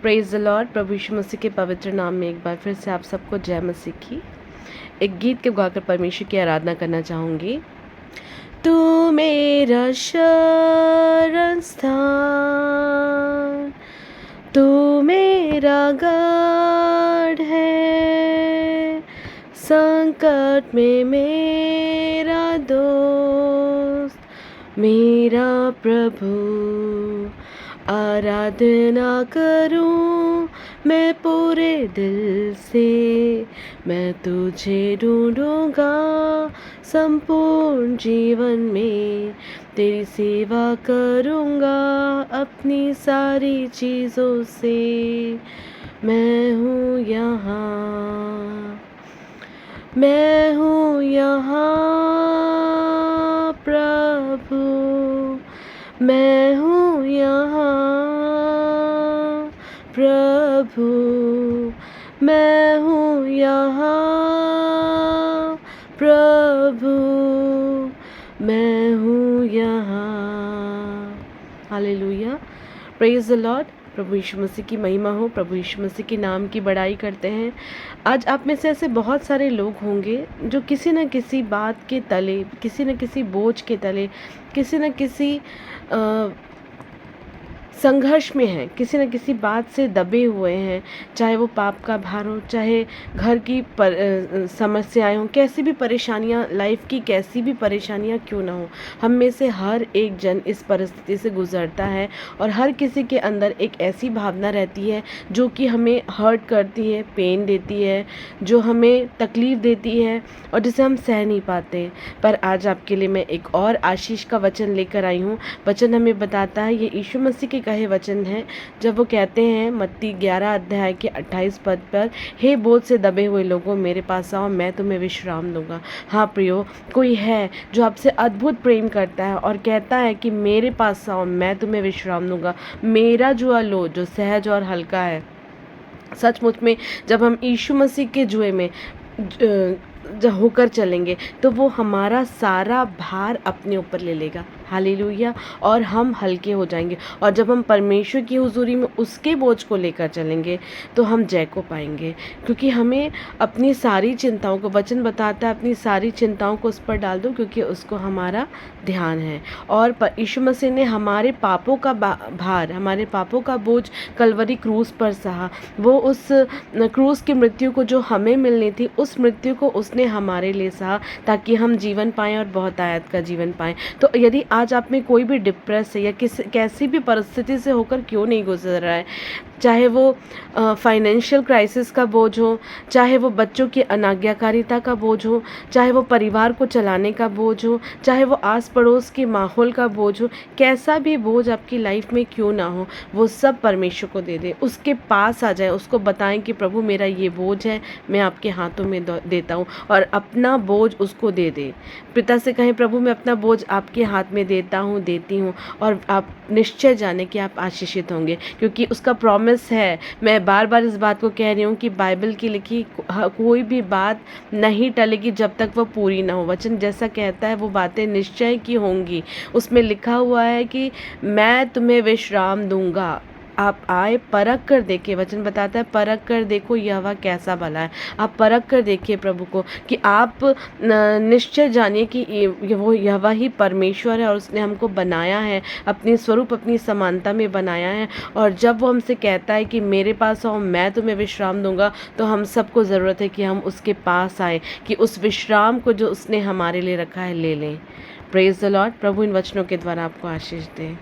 Praise the Lord. प्रभु यीशु मसीह के पवित्र नाम में एक बार फिर से आप सबको जय मसीह की। एक गीत के गाकर परमेश्वर की आराधना करना चाहूँगी। तू मेरा शरण स्थान, तू मेरा गढ़ है, संकट में मेरा दोस्त, मेरा प्रभु। आराधना करूं मैं पूरे दिल से, मैं तुझे ढूंढूंगा संपूर्ण जीवन में, तेरी सेवा करूंगा अपनी सारी चीज़ों से। मैं हूँ यहाँ प्रभु, मैं हूँ यहाँ प्रभु, मैं हूँ यहाँ प्रभु, मैं हूँ यहाँ। Hallelujah, praise the Lord. प्रभु यीशु मसीह की महिमा हो, प्रभु यीशु मसीह के नाम की बड़ाई करते हैं। आज आप में से ऐसे बहुत सारे लोग होंगे जो किसी न किसी बात के तले, किसी न किसी बोझ के तले, किसी न किसी संघर्ष में हैं, किसी न किसी बात से दबे हुए हैं। चाहे वो पाप का भार हो, चाहे घर की समस्याएं हों, कैसी भी परेशानियां, लाइफ की कैसी भी परेशानियां क्यों ना हो, हम में से हर एक जन इस परिस्थिति से गुजरता है। और हर किसी के अंदर एक ऐसी भावना रहती है जो कि हमें हर्ट करती है, पेन देती है, जो हमें तकलीफ़ देती है और जिसे हम सह नहीं पाते। पर आज आपके लिए मैं एक और आशीष का वचन लेकर आई हूँ। वचन हमें बताता है, ये यीशु मसीह के कहे वचन है, जब वो कहते हैं मत्ती 11 अध्याय के 28 पद पर, हे बोझ से दबे हुए लोगों मेरे पास आओ, मैं तुम्हें विश्राम दूंगा। हाँ प्रियो, कोई है जो आपसे अद्भुत प्रेम करता है और कहता है कि मेरे पास आओ, मैं तुम्हें विश्राम दूंगा। मेरा जुआ लो जो सहज और हल्का है। सचमुच में जब हम यीशु मसीह के जुए में जब होकर चलेंगे तो वो हमारा सारा भार अपने ऊपर ले लेगा। हालेलुया। और हम हल्के हो जाएंगे। और जब हम परमेश्वर की हुजूरी में उसके बोझ को लेकर चलेंगे तो हम जय को पाएंगे, क्योंकि हमें अपनी सारी चिंताओं को, वचन बताता है अपनी सारी चिंताओं को उस पर डाल दो, क्योंकि उसको हमारा ध्यान है। और यीशु मसीह ने हमारे पापों का भार, हमारे पापों का बोझ कलवरी क्रूस पर सहा। वो उस क्रूस की मृत्यु को जो हमें मिलनी थी, उस मृत्यु को उसने हमारे लिए सहा, ताकि हम जीवन पाएं और बहुत आयत का जीवन पाएं। तो यदि आज आप में कोई भी डिप्रेस है या कैसी भी परिस्थिति से होकर क्यों नहीं गुजर रहा है, चाहे वो फाइनेंशियल क्राइसिस का बोझ हो, चाहे वो बच्चों की अनाज्ञाकारिता का बोझ हो, चाहे वो परिवार को चलाने का बोझ हो, चाहे वो आस पड़ोस के माहौल का बोझ हो, कैसा भी बोझ आपकी लाइफ में क्यों ना हो, वो सब परमेश्वर को दे दें, उसके पास आ जाए, उसको बताएं कि प्रभु मेरा ये बोझ है, मैं आपके हाथों में देता हूँ, और अपना बोझ उसको दे दें। पिता से कहें, प्रभु मैं अपना बोझ आपके हाथ में देता हूँ, देती हूँ, और आप निश्चय जाने कि आप आशीषित होंगे, क्योंकि उसका प्रॉमिस है। मैं बार बार इस बात को कह रही हूँ कि बाइबल की लिखी कोई भी बात नहीं टलेगी जब तक वह पूरी ना हो। वचन जैसा कहता है वो बातें निश्चय की होंगी। उसमें लिखा हुआ है कि मैं तुम्हें विश्राम दूंगा। आप आए, परख कर देखिए। वचन बताता है परख कर देखो यहोवा कैसा भला है। आप परख कर देखिए प्रभु को, कि आप निश्चय जानिए कि वो यहोवा ही परमेश्वर है और उसने हमको बनाया है, अपने स्वरूप अपनी समानता में बनाया है। और जब वो हमसे कहता है कि मेरे पास आओ, मैं तुम्हें विश्राम दूंगा, तो हम सबको ज़रूरत है कि हम उसके पास आए, कि उस विश्राम को जो उसने हमारे लिए रखा है ले लें। Praise the Lord. प्रभु इन वचनों के द्वारा आपको आशीष दे।